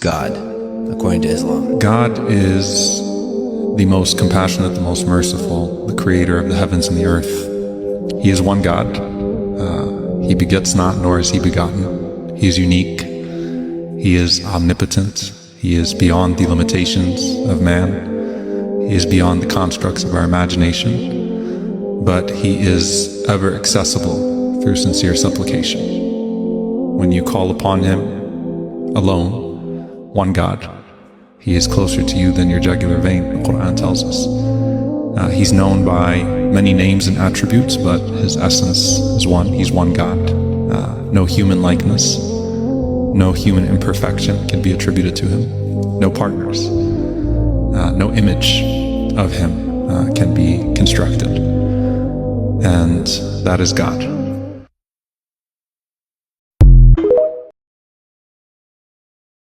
God, according to Islam? God is the most compassionate, the most merciful, the creator of the heavens and the earth. He is one God. He begets not, nor is he begotten. He is unique. He is omnipotent. He is beyond the limitations of man. He is beyond the constructs of our imagination. But he is ever accessible through sincere supplication. When you call upon him alone, one God, he is closer to you than your jugular vein, the Quran tells us. He's known by many names and attributes, but his essence is one. He's one God. No human likeness, no human imperfection can be attributed to him. No partners, no image of him can be constructed. And that is God.